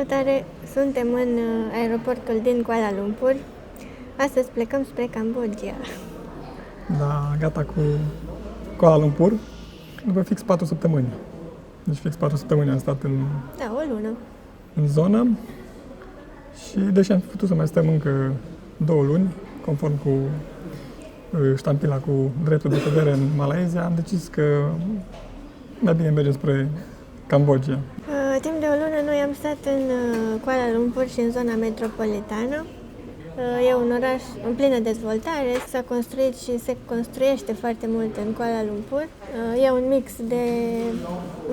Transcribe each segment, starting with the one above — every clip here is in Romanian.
Salutare! Suntem în aeroportul din Kuala Lumpur. Astăzi plecăm spre Cambodgia. Da, gata cu Kuala Lumpur după fix 4 săptămâni. Deci fix 4 săptămâni am stat Da, o lună. în zonă și deși am fi putut să mai stăm încă 2 luni, conform cu ștampila cu dreptul de ședere în Malaysia, am decis că mai bine mergem spre Cambodgia. Timp de o lună noi am stat în Kuala Lumpur și în zona metropolitană. E un oraș în plină dezvoltare, s-a construit și se construiește foarte mult în Kuala Lumpur. E un mix de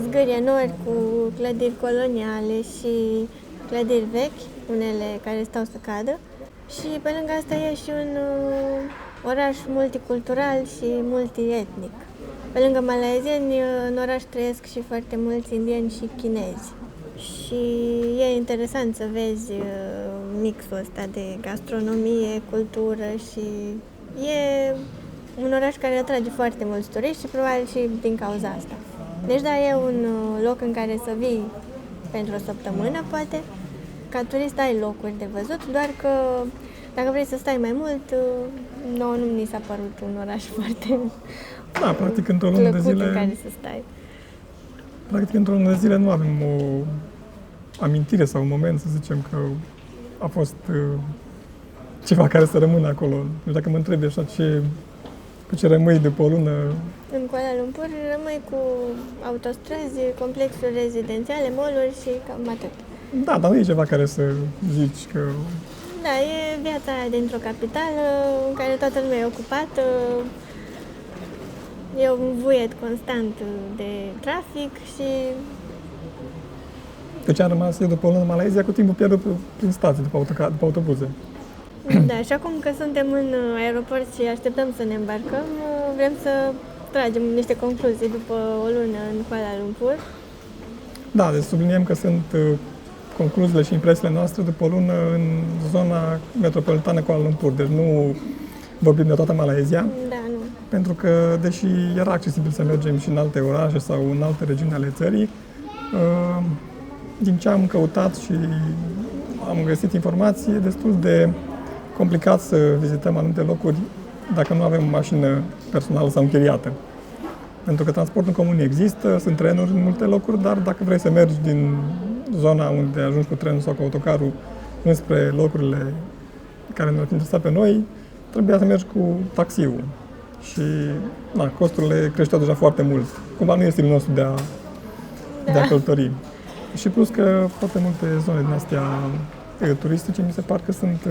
zgârie nori cu clădiri coloniale și clădiri vechi, unele care stau să cadă. Și pe lângă asta e și un oraș multicultural și multietnic. Pe lângă malaezieni, în oraș trăiesc și foarte mulți indieni și chinezi. Și e interesant să vezi mixul ăsta de gastronomie, cultură și e un oraș care atrage foarte mulți turiști și probabil și din cauza asta. Deci da, e un loc în care să vii pentru o săptămână, poate. Ca turist ai locuri de văzut, doar că dacă vrei să stai mai mult, nouă nu mi s-a părut un oraș foarte Practic într-o lună de zile în care să stai. Practic într-o lună de zile nu avem o amintire sau un moment, să zicem, că a fost ceva care să rămână acolo. Deci dacă mă întrebi așa cu ce rămâi după o lună... În Kuala Lumpur rămâi cu autostrăzi, complexuri rezidențiale, mall-uri și cam atât. Da, dar nu e ceva care să zici că... Da, e viața dintr-o capitală în care toată lumea e ocupată, e un vuiet constant de trafic și... Deci am rămas eu după o lună în Malaysia cu timpul pierdut prin stații, după autobuze. Da, și acum că suntem în aeroport și așteptăm să ne îmbarcăm, vrem să tragem niște concluzii după o lună în Kuala Lumpur. Da, deci subliniem că sunt concluziile și impresiile noastre după o lună în zona metropolitană Kuala Lumpur. Deci nu vorbim de toată Malaysia. Da, nu. Pentru că, deși era accesibil să mergem și în alte orașe sau în alte regiuni ale țării, din ce am căutat și am găsit informații, e destul de complicat să vizităm anumite locuri dacă nu avem o mașină personală sau închiriată. Pentru că transportul în comun există, sunt trenuri în multe locuri, dar dacă vrei să mergi din zona unde ajungi cu trenul sau cu autocarul înspre locurile care ne-au interesat pe noi, trebuia să mergi cu taxiul. Și costurile creșteau deja foarte mult. Cumva nu e stilul nostru de a călători. Și plus că foarte multe zone din astea turistice mi se par că sunt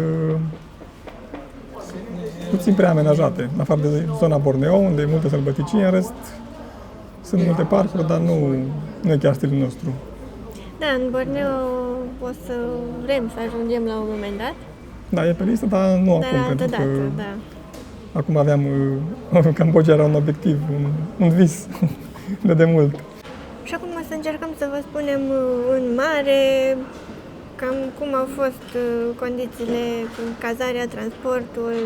puțin prea amenajate. În afară de zona Borneo, unde e multă sălbăticie, în rest sunt multe parcuri, dar nu e chiar stilul nostru. Da, în Borneo o să vrem să ajungem la un moment dat. Da, e pe listă, dar nu acum, pentru că da. acum aveam, Cambodgia era un obiectiv, un vis de demult. Și acum o să încercăm să vă spunem în mare cam cum au fost condițiile cu cazarea, transportul,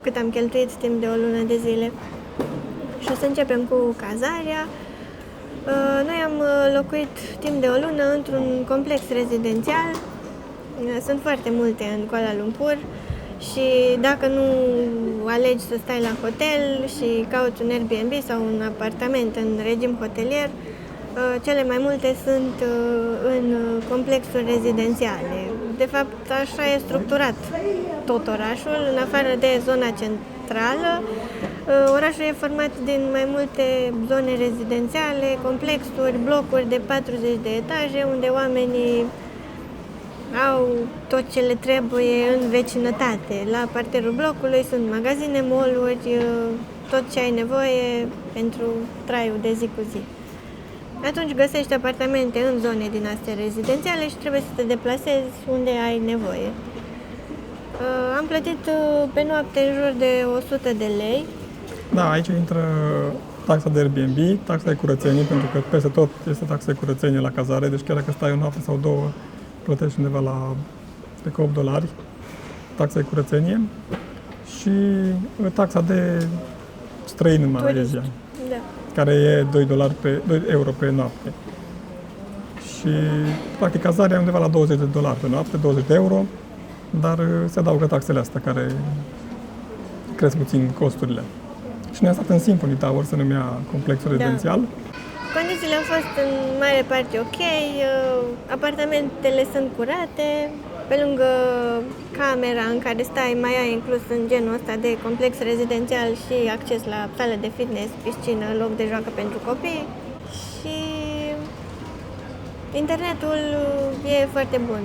cât am cheltuit timp de o lună de zile. Și o să începem cu cazarea. Noi am locuit timp de o lună într-un complex rezidențial. Sunt foarte multe în Kuala Lumpur și dacă nu alegi să stai la hotel și cauți un Airbnb sau un apartament în regim hotelier, cele mai multe sunt în complexuri rezidențiale. De fapt, așa e structurat tot orașul, în afară de zona centrală. Orașul e format din mai multe zone rezidențiale, complexuri, blocuri de 40 de etaje, unde oamenii au tot ce le trebuie în vecinătate. La parterul blocului sunt magazine, mall-uri, tot ce ai nevoie pentru traiul de zi cu zi. Atunci găsești apartamente în zone din astea rezidențiale și trebuie să te deplasezi unde ai nevoie. Am plătit pe noapte în jur de 100 de lei. Da, aici intră taxa de Airbnb, taxa de curățenie, pentru că peste tot este taxa de curățenie la cazare, deci chiar dacă stai o noapte sau două, plătești undeva la $8, taxa de curățenie și taxa de străin în Malaysia, da, care e $2 pe noapte. Și, practic, cazarea e undeva la $20 pe noapte, 20 de euro, dar se adaugă taxele astea care cresc puțin costurile. Și noi am stat în Symphony Tower, se numea complexul rezidențial. Condițiile au fost în mare parte ok, apartamentele sunt curate, pe lângă camera în care stai mai ai inclus în genul ăsta de complex rezidențial și acces la sală de fitness, piscină, loc de joacă pentru copii și internetul e foarte bun.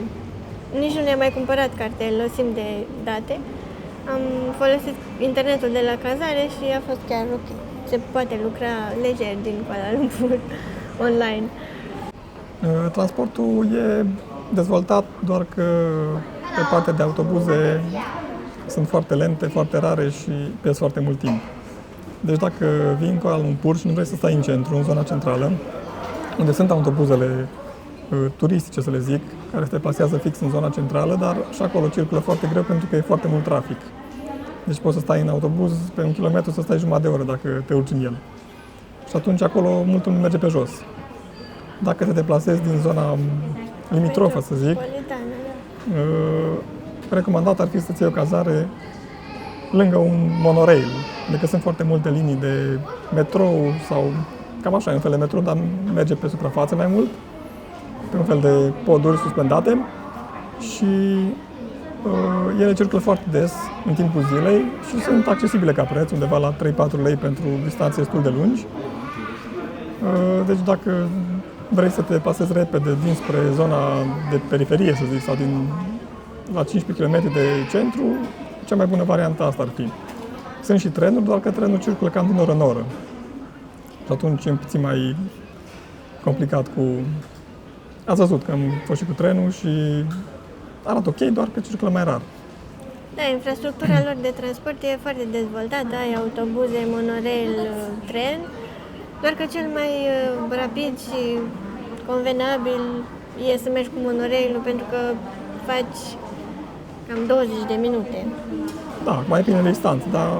Nici nu ne-am mai cumpărat cartel SIM de date, am folosit internetul de la cazare și a fost chiar ok. Se poate lucra lejer din Kuala Lumpur online. Transportul e dezvoltat, doar că pe partea de autobuze sunt foarte lente, foarte rare și pierzi foarte mult timp. Deci dacă vii în Kuala Lumpur și nu vrei să stai în centru, în zona centrală, unde sunt autobuzele turistice, să le zic, care se deplasează fix în zona centrală, dar și acolo circulă foarte greu pentru că e foarte mult trafic. Deci poți să stai în autobuz pe 1 kilometru, să stai jumătate de oră dacă te urci în el. Și atunci acolo mult lume merge pe jos. Dacă te deplasezi din zona limitrofă, să zic, recomandat ar fi să-ți iei o cazare lângă un monorail. Adică sunt foarte multe linii de metrou sau cam așa, un fel de metrou, dar merge pe suprafață mai mult, pe un fel de poduri suspendate și ele circulă foarte des în timpul zilei și sunt accesibile ca preț, undeva la 3-4 lei pentru distanțe destul de lungi. Deci dacă vrei să te deplasezi repede dinspre zona de periferie, să zic, sau la 15 km de centru, cea mai bună variantă asta ar fi. Sunt și trenuri, doar că trenul circulă cam din oră în oră. Și atunci e puțin mai complicat cu... Ați văzut că am fost și cu trenul și arată ok, doar că circulă mai rar. Da, infrastructura lor de transport e foarte dezvoltată, ai autobuze, monorail, tren, doar că cel mai rapid și convenabil e să mergi cu monorailul pentru că faci cam 20 de minute. Da, mai bine distanță, dar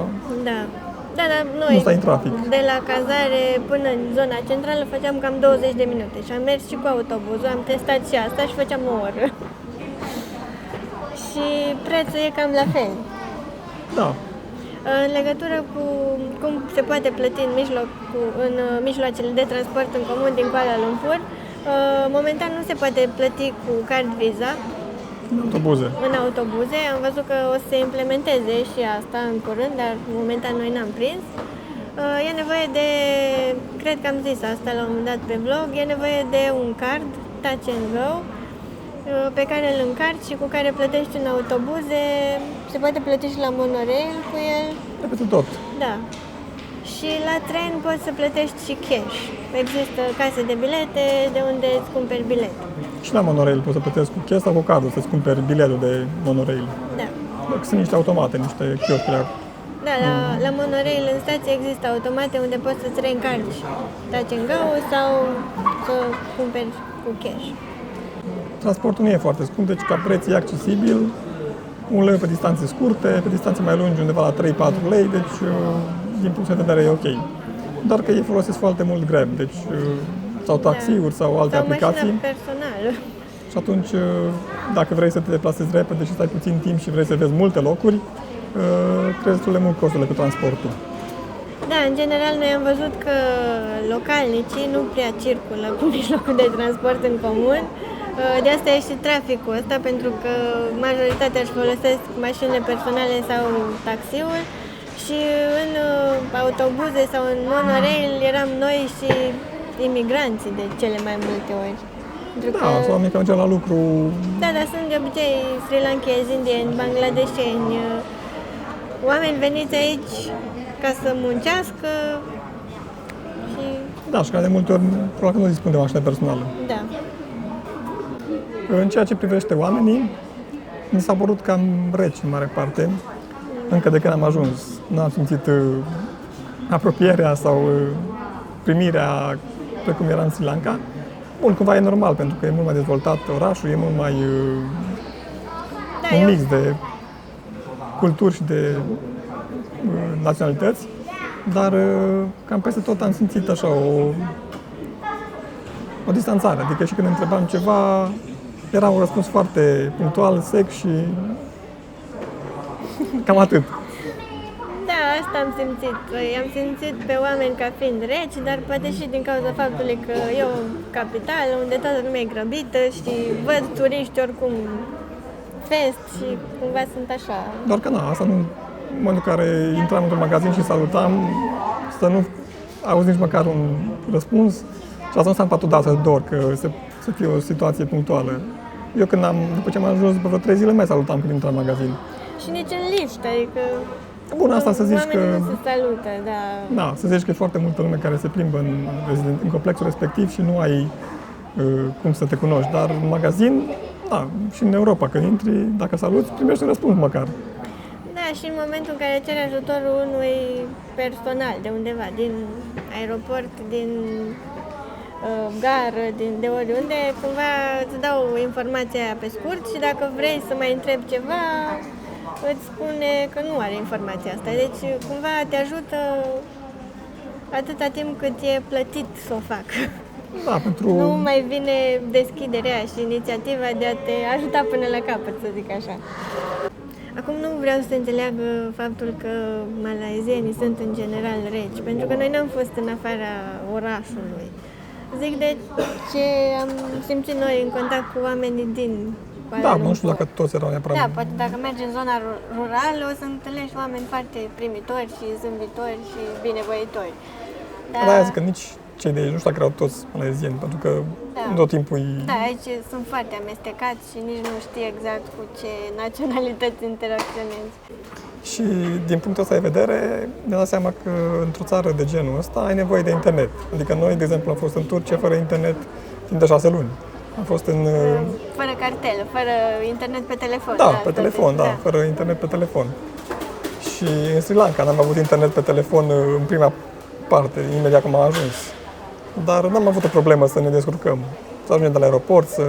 dar noi, nu stai în trafic. De la cazare până în zona centrală, făceam cam 20 de minute și am mers și cu autobuzul, am testat și asta și făceam o oră. Și prețul e cam la fel. Da. În legătură cu cum se poate plăti în mijloacele de transport în comun din Kuala Lumpur, momentan nu se poate plăti cu card Visa. În autobuze. Am văzut că o să se implementeze și asta în curând, dar momentan noi n-am prins. E nevoie de, cred că am zis asta la un moment dat pe vlog, e nevoie de un card Touch and Go pe care îl încarci și cu care plătești în autobuze. Se poate plăti și la monorail cu el. De peste tot. Da. Și la tren poți să plătești și cash. Există case de bilete de unde îți cumperi bilet. Și la monorail poți să plătești cu cash sau cu cardul să-ți cumperi biletul de monorail. Da. Sunt niște automate, niște chioscuri. Da, la monorail în stație există automate unde poți să-ți reîncarci Touch and Go sau să cumperi cu cash. Transportul nu e foarte scump, deci ca preț e accesibil. 1 lei pe distanțe scurte, pe distanțe mai lungi undeva la 3-4 lei, deci din punct de vedere e ok. Doar că ei folosesc foarte mult Grab, deci sau taxiuri sau alte aplicații. Sau mașină personală. Și atunci, dacă vrei să te deplasezi repede și stai puțin timp și vrei să vezi multe locuri, crezi destul de mult costurile cu transportul. Da, în general noi am văzut că localnicii nu prea circulă cu mijlocul de transport în comun. De asta e și traficul ăsta, pentru că majoritatea își folosesc mașinile personale sau taxiul și în autobuze sau în monorail eram noi și imigranții de cele mai multe ori. Sau oamenii care mergeau la lucru. Da, dar sunt de obicei sri lankezi, indieni, bangladesheni, oameni veniți aici ca să muncească și... Da, și care de multe ori probabil că nu dispun de mașină personală. Da. În ceea ce privește oamenii, mi s-a părut cam reci în mare parte, încă de când am ajuns. Nu am simțit apropierea sau primirea precum era în Sri Lanka. Bun, cumva e normal, pentru că e mult mai dezvoltat orașul, e mult mai un mix de culturi și de naționalități, dar cam peste tot am simțit așa o distanțare. Adică și când întrebam ceva, era un răspuns foarte punctual, sec și cam atât. Da, asta am simțit. I-am simțit pe oameni ca fiind reci, dar poate și din cauza faptului că e o capitală unde toată lumea e grăbită și văd turiști oricum fest și cumva sunt așa. Doar că asta nu, în momentul în care intram într-un magazin și salutam, să nu auzi nici măcar un răspuns. Și asta nu înseamnă faptul să dor, că să fie o situație punctuală. Eu după ce am ajuns după vreo 3 zile, mai salutam când intram în magazin. Și nici în lift, adică bun, asta să zici că... oamenii nu se salută, da. Da, să zici că e foarte multă lume care se plimbă în complexul respectiv și nu ai cum să te cunoști. Dar în magazin, da, și în Europa, când intri, dacă saluți, primești un răspuns măcar. Da, și în momentul în care ceri ajutorul unui personal de undeva, din aeroport, din gară, de oriunde, cumva îți dau informația aia pe scurt și dacă vrei să mai întrebi ceva, îți spune că nu are informația asta. Deci, cumva te ajută atâta timp cât e plătit să o facă. Da, pentru... Nu mai vine deschiderea și inițiativa de a te ajuta până la capăt, să zic așa. Acum nu vreau să înțeleagă faptul că malaizienii sunt în general reci, pentru că noi n-am fost în afara orașului. Zic de ce am simțit noi în contact cu oamenii din Kuala Lumpur. Nu știu dacă toți erau neapărat. Da, poate dacă mergi în zona rurală o să întâlnești oameni foarte primitori și zâmbitori și binevoitori. Da, zic că nici cei de aici, nu știu dacă erau toți malaizieni, pentru că tot timpul Da, aici sunt foarte amestecați și nici nu știi exact cu ce naționalități interacționezi. Și din punctul ăsta de vedere, ne dăm seama că într-o țară de genul ăsta ai nevoie de internet. Adică noi, de exemplu, am fost în Turcia fără internet timp de 6 luni. Am fost în... Fără cartelă, fără internet pe telefon. Da, pe telefon, fără internet pe telefon. Și în Sri Lanka n-am avut internet pe telefon în prima parte, imediat cum am ajuns. Dar n-am avut o problemă să ne descurcăm. Să ajungem de la aeroport, să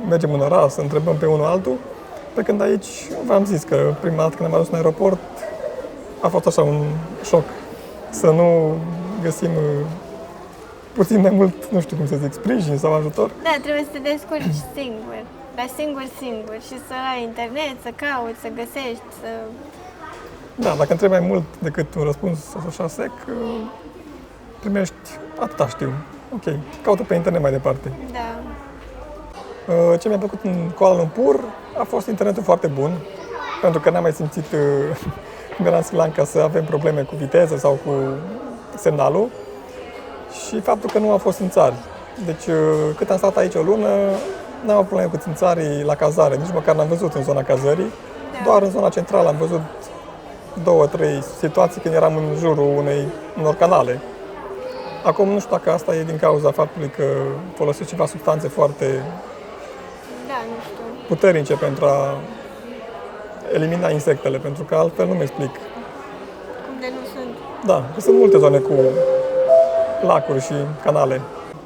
mergem în oraș, să întrebăm pe unul altul. Pe când aici, v-am zis că prima dată când am ajuns în aeroport, a fost așa un șoc. Să nu găsim puțin mai mult, nu știu cum să zic, sprijin sau ajutor. Da, trebuie să te descurci singur, dar singur și să ai internet, să cauți, să găsești, să... Da, dacă întrebi mai mult decât un răspuns așa sec, primești atâta știu. Ok, caută pe internet mai departe. Da. Ce mi-a plăcut în Kuala Lumpur a fost internetul foarte bun, pentru că n-am mai simțit când eram în Sri Lanka să avem probleme cu viteză sau cu semnalul și faptul că nu am fost în țari. Deci cât am stat aici o lună, n-am avut probleme cu țânțarii la cazare, nici măcar n-am văzut în zona cazării, doar în zona centrală am văzut 2-3 situații când eram în jurul unor canale. Acum nu știu dacă asta e din cauza faptului că folosesc ceva substanțe foarte puternice pentru a elimina insectele, pentru că altfel nu-mi explic. Cum de nu sunt? Da, sunt multe zone cu lacuri și canale.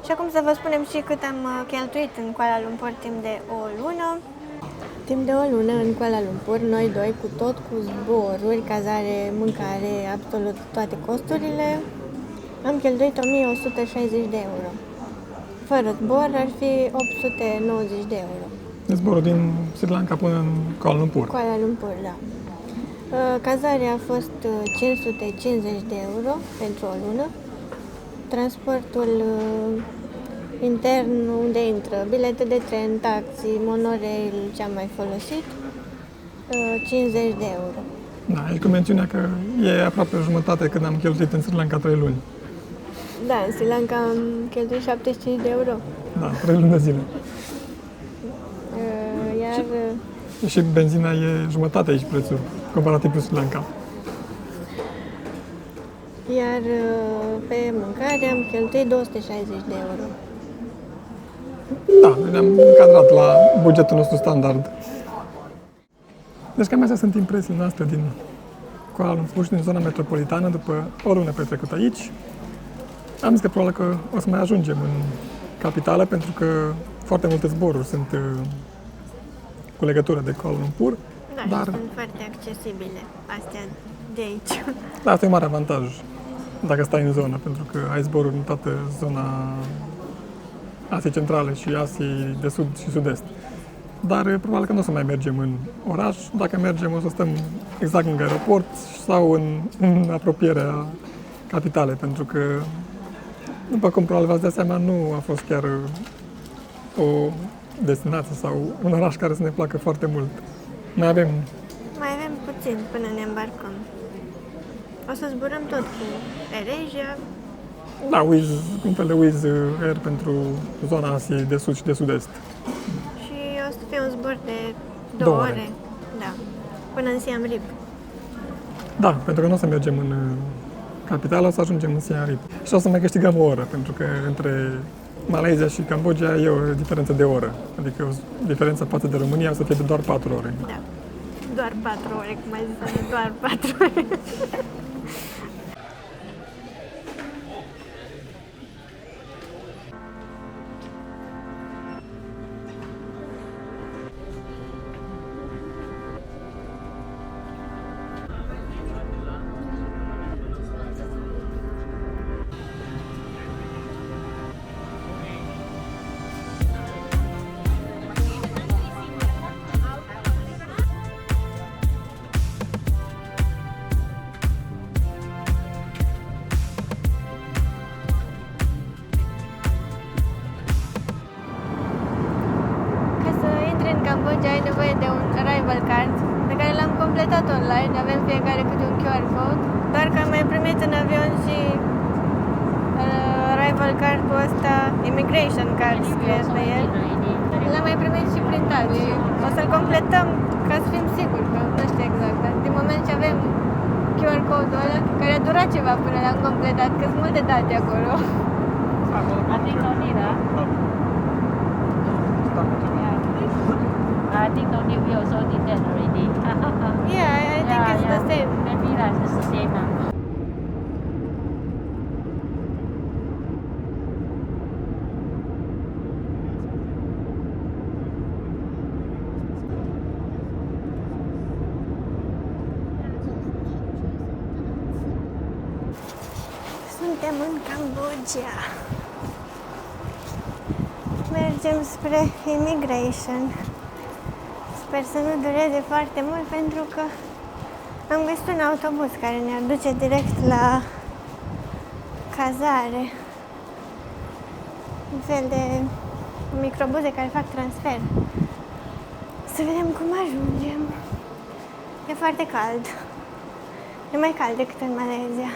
Și acum să vă spunem și cât am cheltuit în Kuala Lumpur timp de o lună. Timp de o lună în Kuala Lumpur, noi doi, cu zboruri, cazare, mâncare, absolut toate costurile, am cheltuit 1160 de euro. Fără zbor ar fi 890 de euro. Zborul din Sri Lanka până în Kuala Lumpur. Kuala Lumpur, da. Cazarea a fost 550 de euro pentru o lună. Transportul intern, unde intră bilete de tren, taxi, monorail, ce am mai folosit, 50 de euro. Da, e cu mențiunea că e aproape jumătate când am cheltuit în Sri Lanka 3 luni. Da, în Sri Lanka am cheltuit 75 de euro. Da, 3 luni de zile. Iar... Și benzina e jumătate aici prețul, comparativ cu Sri Lanka. Iar pe mâncare am cheltuit 260 de euro. Da, ne-am încadrat la bugetul nostru standard. Deci cam astea sunt impresiile noastre din Kuala Lumpur și din zona metropolitană după o lună petrecută aici. Am zis că probabil că o să mai ajungem în capitală, pentru că foarte multe zboruri sunt cu legătură de Kuala Lumpur. Da, dar sunt foarte accesibile astea de aici. Da, asta e un mare avantaj dacă stai în zonă, pentru că ai zboruri în toată zona Asiei Centrale și Asiei de Sud și Sud-Est. Dar probabil că nu o să mai mergem în oraș. Dacă mergem, o să stăm exact lângă aeroport sau în apropierea capitalei, pentru că, după cum probabil v-ați dat seama, nu a fost chiar o destinație sau un oraș care să ne placă foarte mult. Mai avem puțin până ne îmbarcăm. O să zburăm tot cu AirAsia. Da, Wizz, un fel de Wizz Air pentru zona Asiei de Sud și de Sud-Est. Și o să fie un zbor de 2 ore. Da, până în Siem Reap. Da, pentru că nu o să mergem în capitală, o să ajungem în Siem Reap. Și o să mai câștigăm o oră, pentru că între Malaysia și Cambodgia e o diferență de oră. Adică o diferență față de România o să fie de doar 4 ore. Da, doar 4 ore, cum ai zis, doar 4 ore. Cambodgia ai nevoie de un arrival card pe care l-am completat online, avem fiecare câte un QR code, doar că am mai primit în avion și arrival card-ul ăsta, immigration card scrie pe el. L-am mai primit și printat și o să-l completăm ca să fim siguri, că nu știu exact, dar din moment ce avem QR code-ul ăla, care a durat ceva până l-am completat, că sunt multe date acolo. I think no need, I think no need. We also did that already. Yeah, I think it's the same. Maybe it's the same now. Suntem în Cambodgia. Mergem spre immigration. Sper să nu dureze foarte mult pentru că am găsit un autobuz care ne duce direct la cazare. Un fel de microbuze care fac transfer. Să vedem cum ajungem. E foarte cald. E mai cald decât în Malaysia.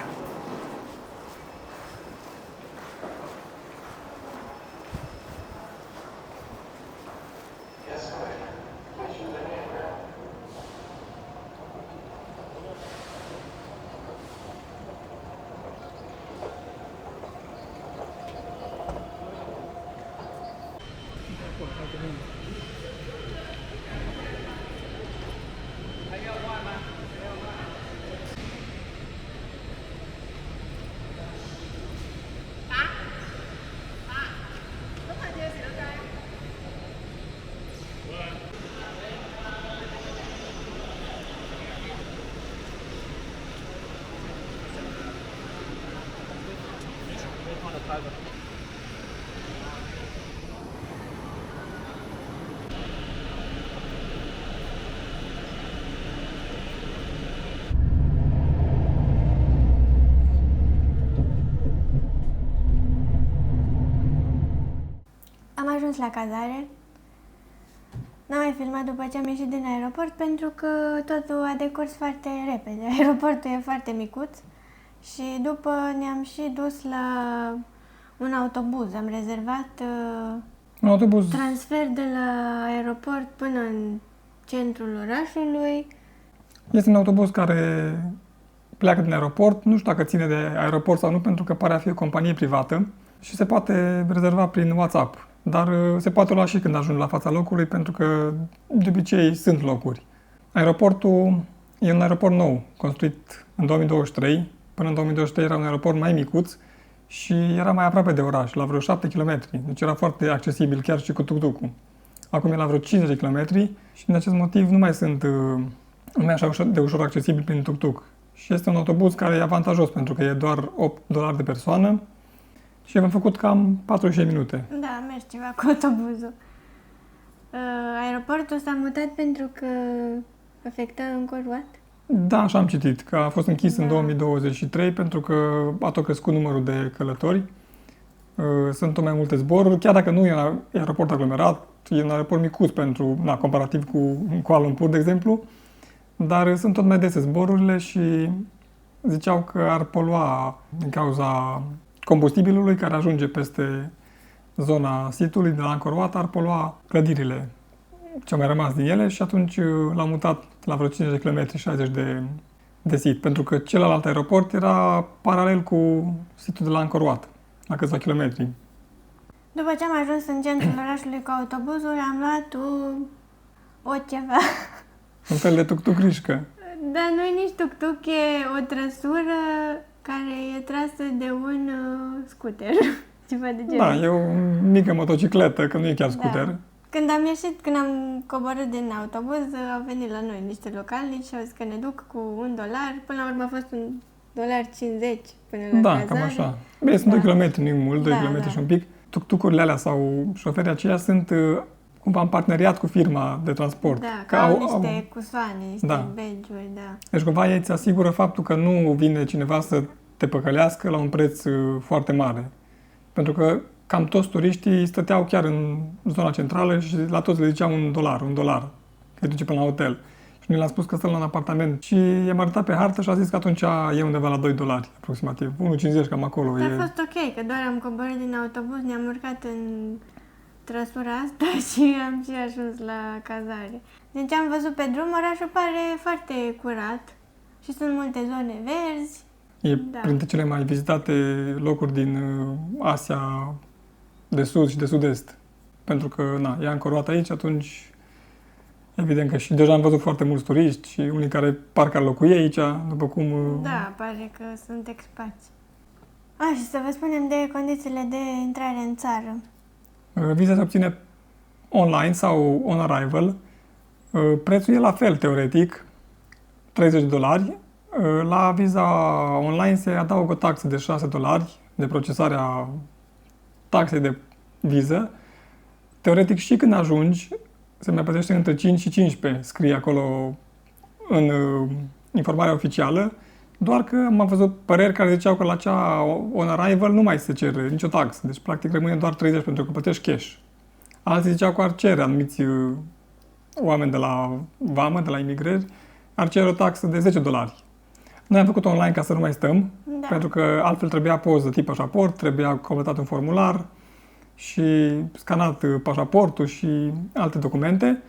Am ajuns la cazare. N-am mai filmat după ce am ieșit din aeroport pentru că totul a decurs foarte repede. Aeroportul e foarte micuț și după ne-am și dus la un autobuz. Am rezervat un autobuz transfer de la aeroport până în centrul orașului. Este un autobuz care pleacă din aeroport, nu știu dacă ține de aeroport sau nu, pentru că pare a fi o companie privată și se poate rezerva prin WhatsApp. Dar se poate lua și când ajungi la fața locului, pentru că de obicei sunt locuri. Aeroportul e un aeroport nou, construit în 2023. Până în 2023 era un aeroport mai micuț și era mai aproape de oraș, la vreo 7 km. Deci era foarte accesibil chiar și cu tuk-tuk-ul. Acum e la vreo 50 km și din acest motiv nu mai sunt nu mai e așa de ușor accesibil prin tuk-tuk. Și este un autobuz care e avantajos pentru că e doar $8 de persoană și am făcut cam 40 minute. Da, Da, am mers ceva cu autobuzul. Aeroportul s-a mutat pentru că afecta încorporat? Da, așa am citit, că a fost închis în Da. 2023 pentru că a tot crescut numărul de călători. Sunt tot mai multe zboruri, chiar dacă nu e un aeroport aglomerat, e un aeroport micuț pentru, comparativ cu Kuala Lumpur, de exemplu, dar sunt tot mai dese zborurile și ziceau că ar polua din cauza combustibilului care ajunge peste zona sitului de la Angkor Wat, ar polua clădirile ce au mai rămas din ele și atunci l-am mutat la vreo 50 de km, 60 de sit, pentru că celălalt aeroport era paralel cu situl de la Angkor Wat, la câțiva kilometri. După ce am ajuns în centrul orașului cu autobuzul, am luat o ceva. Un fel de tuc-tuc-rișcă. Dar nu e nici tuk-tuk, e o trăsură care e trasă de un scooter. Ceva de genul. Da, e o mică motocicletă, că nu e chiar scooter. Da. Când am coborât din autobuz, au venit la noi niște localnici și au zis că ne duc cu $1. Până la urmă a fost $1.50 până la Da, cazare. cam așa. Bine, sunt 2 km, nu mult, 2 Da, km da. și un pic. Tuc-tucurile alea sau șoferii aceia sunt cumva în parteneriat cu firma de transport. Da, că au niște cusoane, niște Da. badge-uri, da. Deci cumva ei îți asigură faptul că nu vine cineva să te păcălească la un preț foarte mare. Pentru că cam toți turiștii stăteau chiar în zona centrală și la toți le ziceau $1, că îi duce până la hotel. Și noi le-am spus că stăm la un apartament și i-am arătat pe hartă și a zis că atunci e undeva la $2 aproximativ. 1,50 cam acolo. Dar a fost ok, că doar am coborât din autobuz, ne-am urcat în trăsura asta și am și ajuns la cazare. Deci am văzut pe drum, orașul pare foarte curat și sunt multe zone verzi. E Da. printre cele mai vizitate locuri din Asia de Sud și de Sud-Est. Pentru că, e Angkor Wat aici, atunci evident că și deja am văzut foarte mulți turiști și unii care parcă ar locui aici, după cum... Da, pare că sunt expați. Și să vă spunem de condițiile de intrare în țară. Viza se obține online sau on arrival. Prețul e la fel, teoretic, $30. La viza online se adaugă o taxă de $6 de procesarea taxei de viză. Teoretic și când ajungi, se mai plătește între 5 și 15, scrie acolo în informarea oficială, doar că am văzut păreri care ziceau că la cea on arrival nu mai se cere nicio taxă, deci practic rămâne doar 30 pentru că plătești cash. Alții ziceau că ar cere anumiți oameni de la vamă, de la imigrări, ar cere o taxă de $10. Noi am făcut online ca să nu mai stăm, Da. pentru că altfel trebuia poză tip pașaport, trebuia completat un formular și scanat pașaportul și alte documente.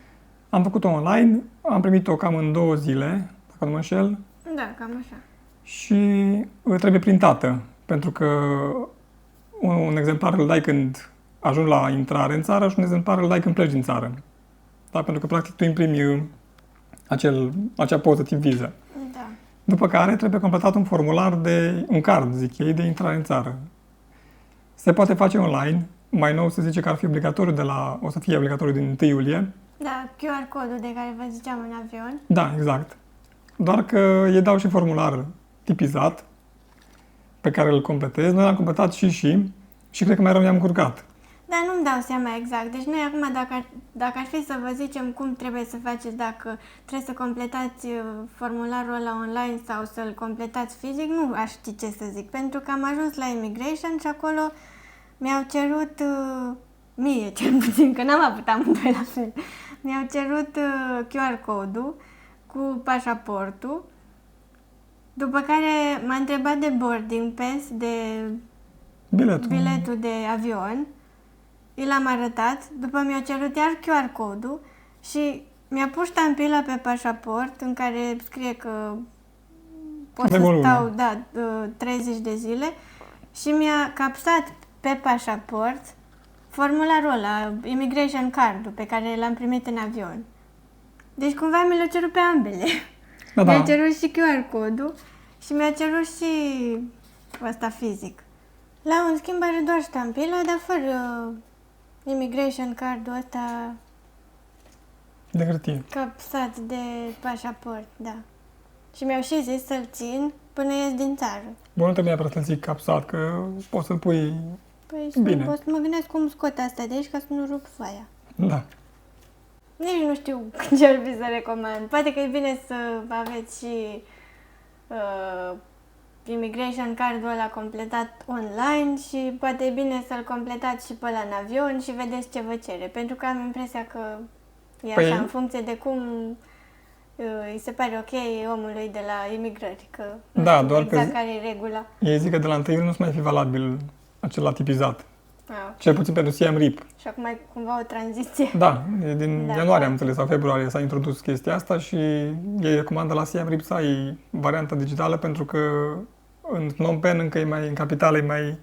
Am făcut-o online, am primit-o cam în 2 zile, dacă nu mă înșel, Da, cam așa. și trebuie printată, pentru că un exemplar îl dai când ajungi la intrare în țară și un exemplar îl dai când pleci din țară. Da? Pentru că, practic, tu imprimi acea poză tip viză. Da. După care trebuie completat un formular un card, zic ei, de intrare în țară. Se poate face online, mai nou se zice că ar fi obligatoriu o să fie obligatoriu din 1 iulie. Da, QR-codul de care vă ziceam în avion. Da, exact. Doar că ei dau și formular tipizat pe care îl completezi. Noi l-am completat și cred că mai rău ne-am încurcat. Dar nu-mi dau seama exact. Deci noi acum, dacă ar fi să vă zicem cum trebuie să faceți, dacă trebuie să completați formularul ăla online sau să-l completați fizic, nu aș ști ce să zic. Pentru că am ajuns la immigration și acolo mi-au cerut, mie cel puțin, că n-am avut amândoi la fel, mi-au cerut QR-codul cu pașaportul, după care m-a întrebat de boarding pass, de biletul de avion. I l-am arătat, după mi-a cerut iar QR-codul și mi-a pus ștampila pe pașaport în care scrie că pot să stau 30 de zile și mi-a capsat pe pașaport formularul ăla, immigration card-ul pe care l-am primit în avion. Deci cumva mi l-a cerut pe ambele. Da, Mi-a cerut și QR-codul și mi-a cerut și ăsta fizic. La un schimb are doar ștampila, dar fără immigration card-ul ăsta de hârtie. capsat de pașaport, da. Și mi-au și zis să-l țin până ies din țară. Bun, nu trebuie neapărat să-l zic capsat, că poți să-l pui Păi Bine. o să mă gândesc cum scot asta de aici ca să nu rup foaia. Da. Nici nu știu ce ar fi să recomand. Poate că e bine să aveți și immigration cardul ăla completat online și poate e bine să-l completați și pe ăla în avion și vedeți ce vă cere. Pentru că am impresia că e așa, Păi- în funcție de cum îi se pare ok omului de la imigrări, că nu Da, știu doar exact că care e regula. ei zic că de la 1 iulie nu se mai fi valabil acela tipizat. Ah, Cel puțin pentru Siem Reap. și acum e cumva o tranziție. Da, e din Da. ianuarie, am înțeles, sau februarie s-a introdus chestia asta și ei recomandă la Siem Reap să ai varianta digitală pentru că în Phnom Penh încă e mai, în capitală e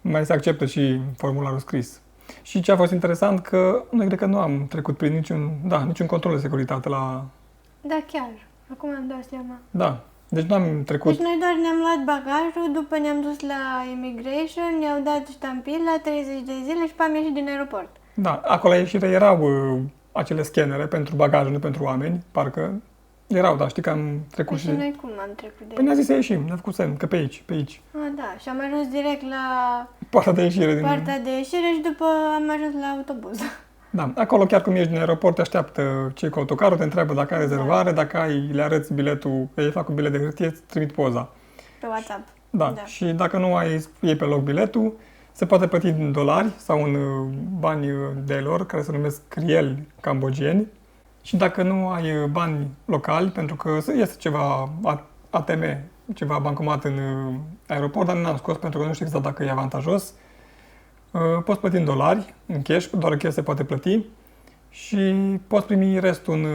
mai se acceptă și formularul scris. Și ce a fost interesant că noi cred că nu am trecut prin niciun control de securitate la... Da, chiar. Acum îmi dau seama. Da, deci nu am trecut... Deci noi doar ne-am luat bagajul, după ne-am dus la immigration, ne-au dat ștampila, 30 de zile și am ieșit din aeroport. Da, acolo la ieșire erau acele scanere pentru bagaje, nu pentru oameni, parcă erau, dar știi că am trecut Păi și noi cum am trecut de Păi ne-a zis să ieșim, ne-a făcut semn, că pe aici, pe aici. Ah, da, și am ajuns direct la Poarta de ieșire din... partea de ieșire și după am ajuns la autobuz. Da, acolo chiar cum ești din aeroport, te așteaptă cei cu autocarul, te întreabă dacă ai rezervare, dacă ai, le arăți biletul, că ei fac un bilet de hârtie, îți trimit poza. Pe WhatsApp. Da. Da. Și dacă nu ai, iei pe loc biletul, se poate plăti în dolari sau în bani de lor, care se numesc rieli cambogieni. Și dacă nu ai bani locali, pentru că este ceva ATM, ceva bancomat în aeroport, dar nu am scos pentru că nu știu exact dacă e avantajos, poți plăti în dolari, în cash, doar în cash se poate plăti și poți primi restul în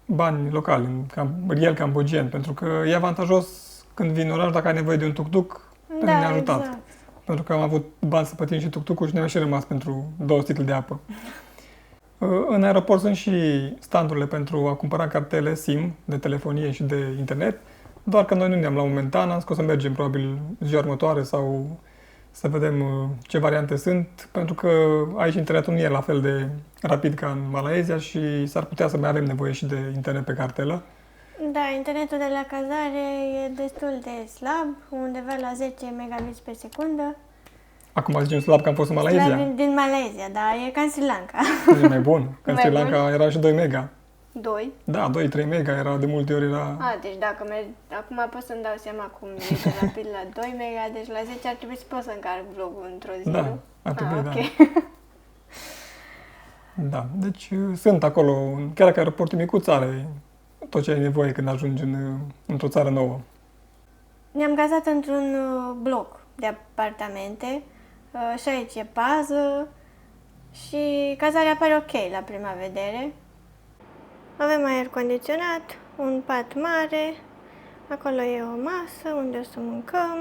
bani locali, în riel cambogien, pentru că e avantajos când vii în oraș, dacă ai nevoie de un tuk-tuk, pe mine ne-a ajutat. Exact. Pentru că am avut bani să plătim și tuk-tuk-ul și ne-a și rămas pentru 2 sticle de apă. În aeroport sunt și standurile pentru a cumpăra cartele SIM de telefonie și de internet, doar că noi nu ne-am la momentan, am scos să mergem probabil ziua următoare sau să vedem ce variante sunt, pentru că aici internetul nu e la fel de rapid ca în Malaysia și s-ar putea să mai avem nevoie și de internet pe cartelă. Da, internetul de la cazare e destul de slab, undeva la 10 megabits pe secundă. Acum zicem slab că am fost în Slab Malaysia. din Malaysia, da, e ca în Sri Lanka. E mai bun, că în Mai Sri bun? Lanka era și 2 mega. 2. Da, 2-3 mega era, de multe ori era... Deci dacă acum pot să-mi dau seama cum e de rapid la 2 mega, deci la 10 ar trebui să pot să încarc vlogul într-o zi, Da, nu? ar trebui, da. Ok. Da, deci sunt acolo, chiar dacă aeroportul micuț are tot ce ai nevoie când ajungi într-o țară nouă. Ne-am cazat într-un bloc de apartamente și aici e pază și cazarea pare ok la prima vedere. Avem aer condiționat, un pat mare, acolo e o masă unde o să mâncăm,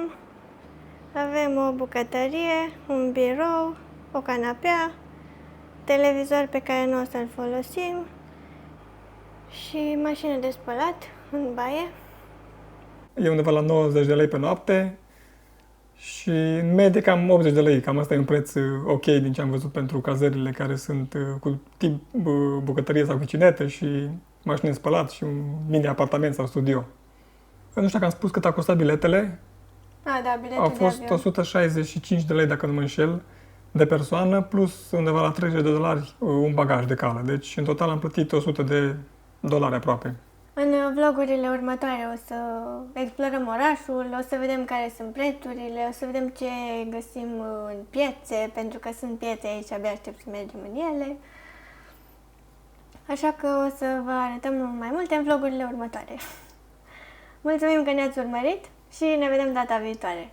avem o bucătărie, un birou, o canapea, televizor pe care nu o să-l folosim și mașină de spălat în baie. E undeva la 90 de lei pe noapte și în medie cam 80 de lei. Cam asta e un preț ok din ce am văzut pentru cazările care sunt cu tip bucătărie sau kitchenette și mașină de spălat și un mini-apartament sau studio. Nu știu dacă am spus cât a costat biletele. Da, biletul Au de fost avion. 165 de lei, dacă nu mă înșel, de persoană, plus undeva la 30 de dolari un bagaj de cală. Deci, în total am plătit 100 de dolari aproape. În vlogurile următoare o să explorăm orașul, o să vedem care sunt prețurile, o să vedem ce găsim în piețe, pentru că sunt piețe aici, abia aștept să mergem în ele. Așa că o să vă arătăm mai multe în vlogurile următoare. Mulțumim că ne-ați urmărit și ne vedem data viitoare!